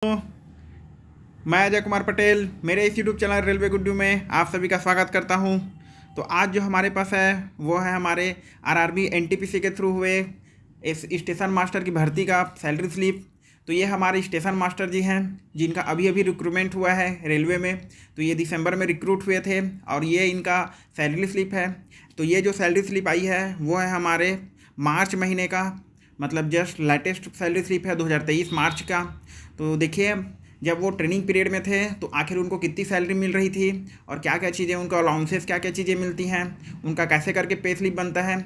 तो मैं अजय कुमार पटेल मेरे इस यूट्यूब चैनल रेलवे गुड्डू में आप सभी का स्वागत करता हूं। तो आज जो हमारे पास है वो है हमारे आरआरबी एनटीपीसी के थ्रू हुए इस स्टेशन मास्टर की भर्ती का सैलरी स्लिप। तो ये हमारे स्टेशन मास्टर जी हैं जिनका अभी अभी रिक्रूटमेंट हुआ है रेलवे में। तो ये दिसंबर में रिक्रूट हुए थे और ये इनका सैलरी स्लिप है। तो ये जो सैलरी स्लिप आई है वो है हमारे मार्च महीने का, मतलब जस्ट लेटेस्ट सैलरी स्लिप है 2023 मार्च का। तो देखिए, जब वो ट्रेनिंग पीरियड में थे तो आखिर उनको कितनी सैलरी मिल रही थी और क्या क्या चीज़ें, उनका अलाउंसेस क्या क्या चीज़ें मिलती हैं, उनका कैसे करके पे स्लिप बनता है।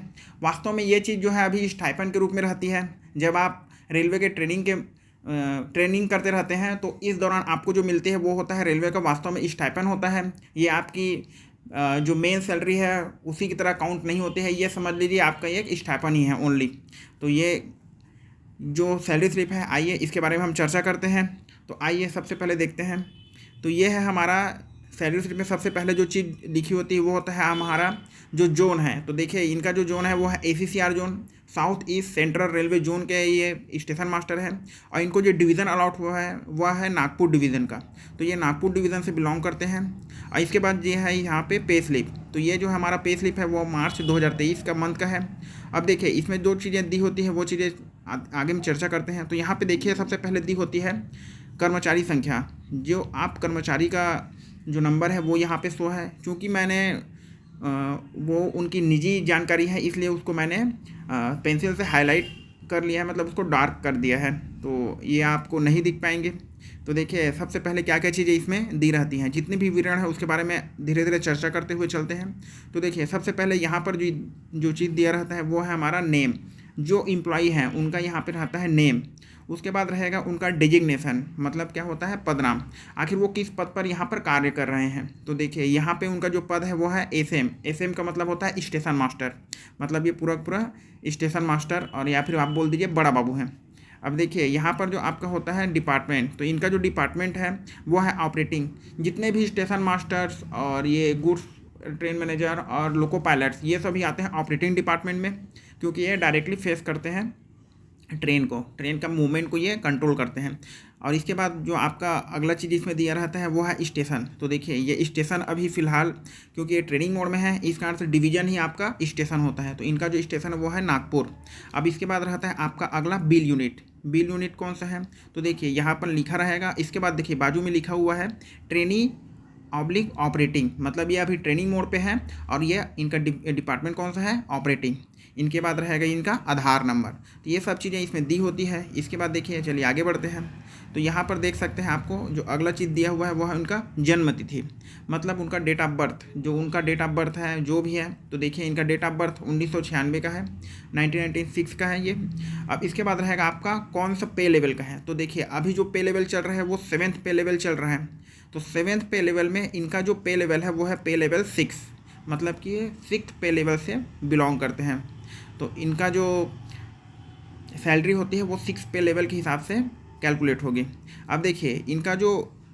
वास्तव में ये चीज़ जो है अभी स्टाइपेंड के रूप में रहती है। जब आप रेलवे के ट्रेनिंग करते रहते हैं तो इस दौरान आपको जो मिलती है वो होता है रेलवे का वास्तव में स्टाइपेंड होता है। ये आपकी जो मेन सैलरी है उसी की तरह काउंट नहीं होती है। ये समझ लीजिए आपका एक स्टाइपेंड ही है ओनली। तो ये जो सैलरी स्लिप है, आइए इसके बारे में हम चर्चा करते हैं। तो आइए सबसे पहले देखते हैं। तो ये है हमारा सैलरी स्लिप में सबसे पहले जो चीज़ लिखी होती है वो होता है हमारा जो जोन है। तो देखिए, इनका जो जोन है वो है ACCR zone, south east central railway zone के ये स्टेशन मास्टर है। और इनको जो डिवीज़न अलॉट हुआ है वह है नागपुर डिवीज़न का। तो ये नागपुर डिवीज़न से बिलोंग करते हैं। और इसके बाद ये है यहाँ पे स्लिप। तो ये जो हमारा पे स्लिप है वो मार्च 2023 का मंथ का है। अब देखिए, इसमें जो चीज़ें दी होती हैं वो चीज़ें आगे में चर्चा करते हैं। तो यहाँ पे देखिए, सबसे पहले दी होती है कर्मचारी संख्या। जो आप कर्मचारी का जो नंबर है वो यहाँ पे शो है। क्योंकि मैंने वो उनकी निजी जानकारी है इसलिए उसको मैंने पेंसिल से हाईलाइट कर लिया है, मतलब उसको डार्क कर दिया है। तो ये आपको नहीं दिख पाएंगे। तो देखिए, सबसे पहले क्या क्या चीज़ें इसमें दी रहती हैं, जितनी भी विवरण है उसके बारे में धीरे धीरे चर्चा करते हुए चलते हैं। तो देखिए, सबसे पहले यहाँ पर जो चीज़ दिया रहता है वो है हमारा नेम। जो इम्प्लॉई हैं उनका यहाँ पर रहता है नेम। उसके बाद रहेगा उनका डिजिग्नेशन, मतलब क्या होता है पदनाम, आखिर वो किस पद पर यहाँ पर कार्य कर रहे हैं। तो देखिए, यहाँ पे उनका जो पद है वो है SM। SM का मतलब होता है स्टेशन मास्टर, मतलब ये पूरा स्टेशन मास्टर, और या फिर आप बोल दीजिए बड़ा बाबू हैं। अब देखिए, यहाँ पर जो आपका होता है डिपार्टमेंट, तो इनका जो डिपार्टमेंट है वो है ऑपरेटिंग। जितने भी स्टेशन मास्टर्स और ये गुड्स ट्रेन मैनेजर और लोको पायलट्स, ये सभी आते हैं ऑपरेटिंग डिपार्टमेंट में, क्योंकि ये डायरेक्टली फेस करते हैं ट्रेन का मूवमेंट को ये कंट्रोल करते हैं। और इसके बाद जो आपका अगला चीज़ इसमें दिया रहता है वो है स्टेशन। तो देखिए, ये स्टेशन अभी फ़िलहाल क्योंकि ये ट्रेनिंग मोड में है इस कारण से डिवीज़न ही आपका स्टेशन होता है। तो इनका जो स्टेशन है वो है नागपुर। अब इसके बाद रहता है आपका अगला बिल यूनिट। बिल यूनिट कौन सा है? तो देखिए, यहाँ पर लिखा रहेगा। इसके बाद देखिए, बाजू में लिखा हुआ है ट्रेनी ऑपरेटिंग, मतलब ये अभी ट्रेनिंग मोड पे है और ये इनका डिपार्टमेंट कौन सा है? ऑपरेटिंग। इनके बाद रहेगा इनका आधार नंबर। तो ये सब चीज़ें इसमें दी होती है। इसके बाद देखिए, चलिए आगे बढ़ते हैं। तो यहाँ पर देख सकते हैं आपको जो अगला चीज़ दिया हुआ है वो है उनका जन्म तिथि, मतलब उनका डेट ऑफ बर्थ। जो उनका डेट ऑफ बर्थ है जो भी है, तो देखिए इनका डेट ऑफ बर्थ 1996 का है, 1996 का है ये। अब इसके बाद रहेगा आपका कौन सा पे लेवल का है। तो देखिए, अभी जो पे लेवल चल रहा है वो 7th पे लेवल चल रहा है। तो 7th पे लेवल में इनका जो पे लेवल है वो है पे लेवल 6, मतलब कि ये 6th पे लेवल से बिलोंग करते हैं। तो इनका जो सैलरी होती है वो 6 पे लेवल के हिसाब से कैलकुलेट होगी। अब देखिए, इनका जो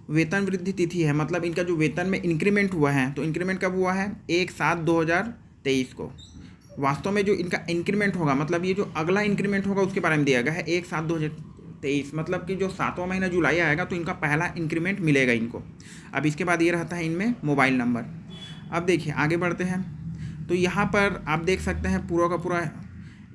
वेतन वृद्धि तिथि है, मतलब इनका जो वेतन में इंक्रीमेंट हुआ है, तो इंक्रीमेंट कब हुआ है? 1/7/2023 को। वास्तव में जो इनका इंक्रीमेंट होगा, मतलब ये जो अगला इंक्रीमेंट होगा उसके बारे में दिया गया है 1/7/2023, मतलब कि जो 7वां महीना जुलाई आएगा तो इनका पहला इंक्रीमेंट मिलेगा इनको। अब इसके बाद ये रहता है इनमें मोबाइल नंबर। अब देखिए, आगे बढ़ते हैं। तो यहाँ पर आप देख सकते हैं पूरा का पूरा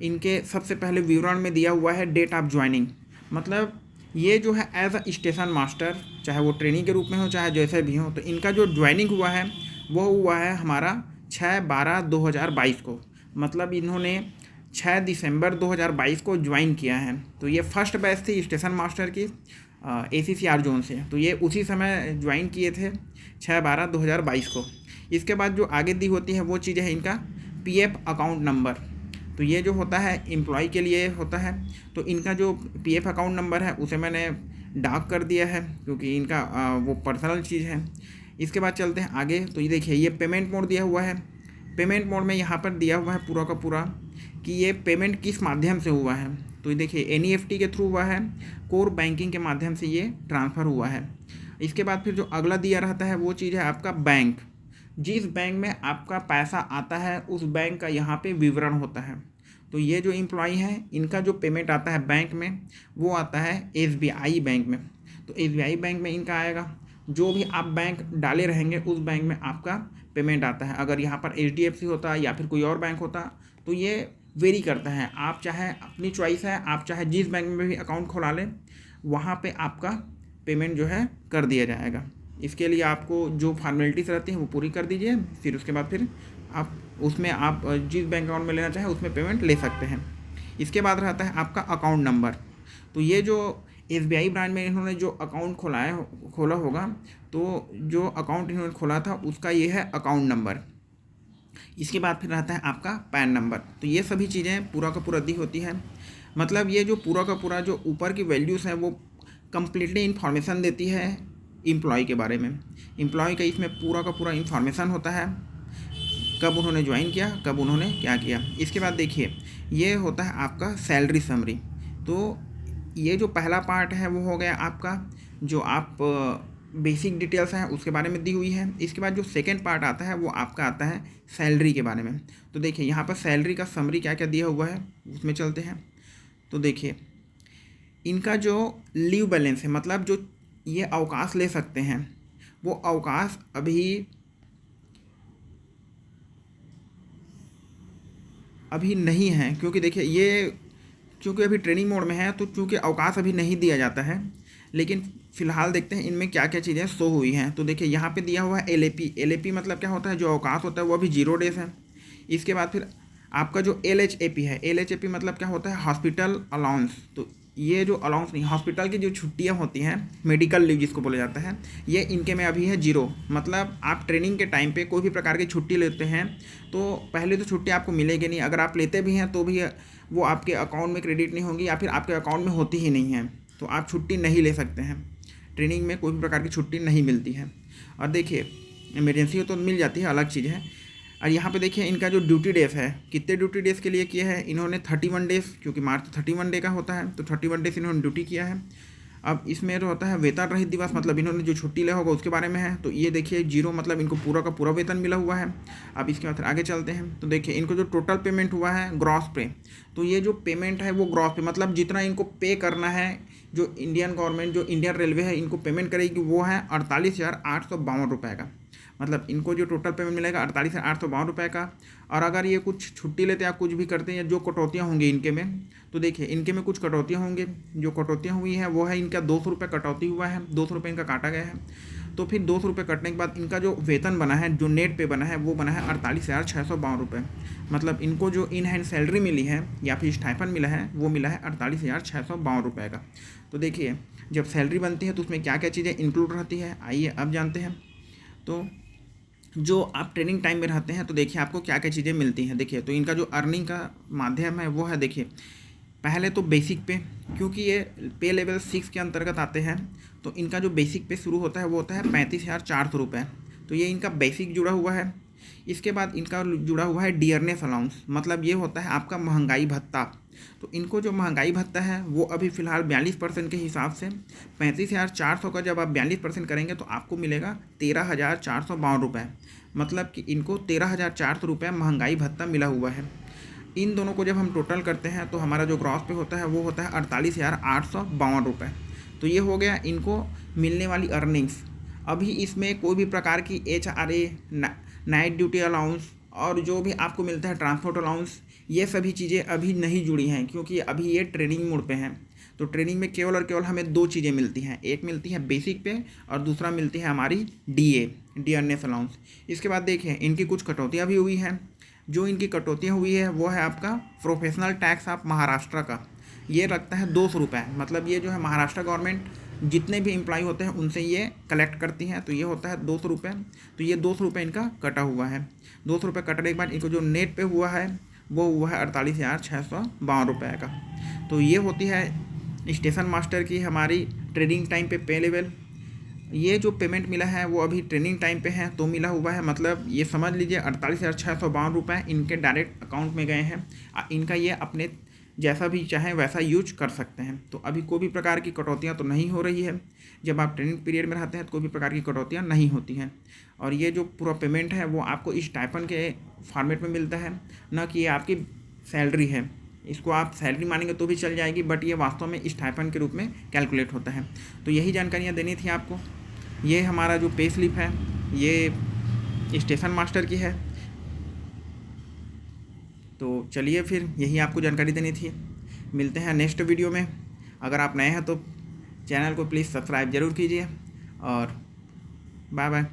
इनके सबसे पहले विवरण में दिया हुआ है डेट ऑफ ज्वाइनिंग। मतलब ये जो है एज अ स्टेशन मास्टर, चाहे वो ट्रेनिंग के रूप में हो चाहे जैसे भी हो, तो इनका जो ज्वाइनिंग हुआ है वो हुआ है हमारा 6/12/2022 को। मतलब इन्होंने 6 दिसंबर 2022 को ज्वाइन किया है। तो ये फर्स्ट बैच थी स्टेशन मास्टर की ACCR जोन से। तो ये उसी समय ज्वाइन किए थे 6/12/2022 को। इसके बाद जो आगे दी होती है वो चीज़ है इनका PF अकाउंट नंबर। तो ये जो होता है एम्प्लॉय के लिए होता है। तो इनका जो PF अकाउंट नंबर है उसे मैंने डार्क कर दिया है क्योंकि इनका वो पर्सनल चीज़ है। इसके बाद चलते हैं आगे। तो ये देखिए, ये पेमेंट मोड दिया हुआ है। पेमेंट मोड में यहाँ पर दिया हुआ है पूरा का पूरा कि ये पेमेंट किस माध्यम से हुआ है। तो ये देखिए, NEFT के थ्रू हुआ है, कोर बैंकिंग के माध्यम से ये ट्रांसफ़र हुआ है। इसके बाद फिर जो अगला दिया रहता है वो चीज़ है आपका बैंक। जिस बैंक में आपका पैसा आता है उस बैंक का यहाँ पे विवरण होता है। तो ये जो एम्प्लॉई हैं इनका जो पेमेंट आता है बैंक में वो आता है SBI बैंक में। तो SBI बैंक में इनका आएगा। जो भी आप बैंक डाले रहेंगे उस बैंक में आपका पेमेंट आता है। अगर यहाँ पर HDFC होता या फिर कोई और बैंक होता तो ये वेरी करता है। आप चाहे अपनी चॉइस है, आप चाहे जिस बैंक में भी अकाउंट खुला लें वहाँ पे आपका पेमेंट जो है कर दिया जाएगा। इसके लिए आपको जो फॉर्मेलिटीज़ रहती हैं वो पूरी कर दीजिए, फिर उसके बाद फिर आप उसमें आप जिस बैंक अकाउंट में लेना चाहें उसमें पेमेंट ले सकते हैं। इसके बाद रहता है आपका अकाउंट नंबर। तो ये जो SBI ब्रांच में इन्होंने जो अकाउंट खोला होगा, तो जो अकाउंट इन्होंने खोला था उसका ये है अकाउंट नंबर। इसके बाद फिर रहता है आपका पैन नंबर। तो ये सभी चीज़ें पूरा का पूरा दी होती है। मतलब ये जो पूरा का पूरा जो ऊपर की वैल्यूज़ हैं वो कम्प्लीटली इन्फॉर्मेशन देती है एम्प्लॉय के बारे में। एम्प्लॉय का इसमें पूरा का पूरा इन्फॉर्मेशन होता है, कब उन्होंने ज्वाइन किया, कब उन्होंने क्या किया। इसके बाद देखिए ये होता है आपका सैलरी समरी। तो ये जो पहला पार्ट है वो हो गया आपका, जो आप बेसिक डिटेल्स हैं उसके बारे में दी हुई है। इसके बाद जो सेकंड पार्ट आता है वो आपका आता है सैलरी के बारे में। तो देखिए यहाँ पर सैलरी का समरी क्या क्या दिया हुआ है उसमें चलते हैं। तो देखिए इनका जो लीव बैलेंस है, मतलब जो ये अवकाश ले सकते हैं वो अवकाश अभी नहीं है, क्योंकि देखिए ये क्योंकि अभी ट्रेनिंग मोड में है तो चूँकि अवकाश अभी नहीं दिया जाता है। लेकिन फ़िलहाल देखते हैं इनमें क्या क्या चीज़ें शो हुई हैं। तो देखिए यहाँ पे दिया हुआ है LAP मतलब क्या होता है, जो अवकाश होता है वो अभी 0 डेज़ है। इसके बाद फिर आपका जो LHAP है, LHAP मतलब क्या होता है, हॉस्पिटल अलाउंस। तो ये जो अलाउंस नहीं, हॉस्पिटल की जो छुट्टियाँ होती हैं, मेडिकल लीव जिसको बोला जाता है, ये इनके में अभी है 0। मतलब आप ट्रेनिंग के टाइम पे कोई भी प्रकार की छुट्टी लेते हैं तो पहले तो छुट्टी आपको मिलेगी नहीं। अगर आप लेते भी हैं तो भी वो आपके अकाउंट में क्रेडिट नहीं होंगी या फिर आपके अकाउंट में होती ही नहीं है, तो आप छुट्टी नहीं ले सकते हैं। ट्रेनिंग में कोई भी प्रकार की छुट्टी नहीं मिलती है। और देखिए इमरजेंसी तो मिल जाती है, अलग चीज़ है। और यहाँ पे देखिए इनका जो ड्यूटी डेज है, कितने ड्यूटी डेज़ के लिए किया है इन्होंने, 31 डेज़, क्योंकि मार्च 31 डे का होता है तो 31 डेज़ इन्होंने ड्यूटी किया है। अब इसमें जो होता है वेतन रहित दिवस, मतलब इन्होंने जो छुट्टी लिया होगा उसके बारे में है। तो ये देखिए 0 मतलब इनको पूरा का पूरा वेतन मिला हुआ है। अब इसके बाद आगे चलते हैं। तो देखिए इनको जो टोटल पेमेंट हुआ है ग्रॉस पे, तो ये जो पेमेंट है वो ग्रॉस पे, मतलब जितना इनको पे करना है, जो इंडियन गवर्नमेंट जो इंडियन रेलवे है इनको पेमेंट करेगी वो है 48,852 रुपये का। मतलब इनको जो टोटल पेमेंट मिलेगा 48,852 रुपये का। और अगर ये कुछ छुट्टी लेते हैं या कुछ भी करते हैं या जो कटौतियाँ होंगी इनके में, तो देखिए इनके में कुछ कटौतियाँ होंगी। जो कटौतियाँ हुई हैं वो है इनका 200 रुपये कटौती हुआ है, 200 रुपये इनका काटा गया है। तो फिर 200 रुपये कटने के बाद इनका जो वेतन बना है, जो नेट पे बना है, वो बना है 48,652 रुपये। मतलब इनको जो इन हैंड सैलरी मिली है या फिर स्टाइपेंड मिला है वो मिला है 48,652 रुपये का। तो देखिए जब सैलरी बनती है तो उसमें क्या क्या चीज़ें इंक्लूड रहती है, आइए अब जानते हैं। तो जो आप ट्रेनिंग टाइम में रहते हैं तो देखिए आपको क्या क्या चीज़ें मिलती हैं। देखिए तो इनका जो अर्निंग का माध्यम है वो है, देखिए पहले तो बेसिक पे, क्योंकि ये पे लेवल 6 के अंतर्गत आते हैं तो इनका जो बेसिक पे शुरू होता है वो होता है 35,400 रुपये। तो ये इनका बेसिक जुड़ा हुआ है। इसके बाद इनका जुड़ा हुआ है डियरनेस अलाउंस, मतलब ये होता है आपका महंगाई भत्ता। तो इनको जो महंगाई भत्ता है वो अभी फ़िलहाल 42% के हिसाब से 35,400 का जब आप 42% करेंगे तो आपको मिलेगा 13,452 रुपये। मतलब कि इनको 13,400 रुपये महंगाई भत्ता मिला हुआ है। इन दोनों को जब हम टोटल करते हैं तो हमारा जो ग्रॉस पे होता है वो होता है 48,852 रुपये। तो ये हो गया इनको मिलने वाली अर्निंग्स। अभी इसमें कोई भी प्रकार की HRA, नाइट ड्यूटी अलाउंस और जो भी आपको मिलता है ट्रांसपोर्ट अलाउंस, ये सभी चीज़ें अभी नहीं जुड़ी हैं, क्योंकि अभी ये ट्रेनिंग मोड पे हैं। तो ट्रेनिंग में केवल और केवल हमें 2 चीज़ें मिलती हैं, एक मिलती है बेसिक पे और दूसरा मिलती है हमारी डियरनेस अलाउंस। इसके बाद देखिए इनकी कुछ कटौतियाँ भी हुई हैं। जो इनकी कटौतियाँ हुई है वो है आपका प्रोफेशनल टैक्स ऑफ महाराष्ट्र का, ये रखता है 200 रुपये। मतलब ये जो है महाराष्ट्र गवर्नमेंट जितने भी एम्प्लॉय होते हैं उनसे ये कलेक्ट करती हैं, तो ये होता है 200 रुपये। तो ये 200 रुपये इनका कटा हुआ है। 200 रुपये कटने के बाद इनको जो नेट पे हुआ है वो हुआ है 48,652 रुपये का। तो ये होती है स्टेशन मास्टर की हमारी ट्रेनिंग टाइम पे लेवल। ये जो पेमेंट मिला है वो अभी ट्रेनिंग टाइम पे है तो मिला हुआ है। मतलब ये समझ लीजिए 48,652 रुपये इनके डायरेक्ट अकाउंट में गए हैं। इनका ये अपने जैसा भी चाहें वैसा यूज कर सकते हैं। तो अभी कोई भी प्रकार की कटौतियाँ तो नहीं हो रही है। जब आप ट्रेनिंग पीरियड में रहते हैं तो कोई भी प्रकार की कटौतियाँ नहीं होती हैं। और ये जो पूरा पेमेंट है वो आपको स्टाइपेंड के फॉर्मेट में मिलता है, ना कि ये आपकी सैलरी है। इसको आप सैलरी मानेंगे तो भी चल जाएगी, बट ये वास्तव में स्टाइपेंड के रूप में कैलकुलेट होता है। तो यही जानकारियाँ देनी थी आपको। ये हमारा जो पे स्लिप है ये स्टेशन मास्टर की है। तो चलिए फिर यही आपको जानकारी देनी थी। मिलते हैं नेक्स्ट वीडियो में। अगर आप नए हैं तो चैनल को प्लीज़ सब्सक्राइब ज़रूर कीजिए और बाय बाय।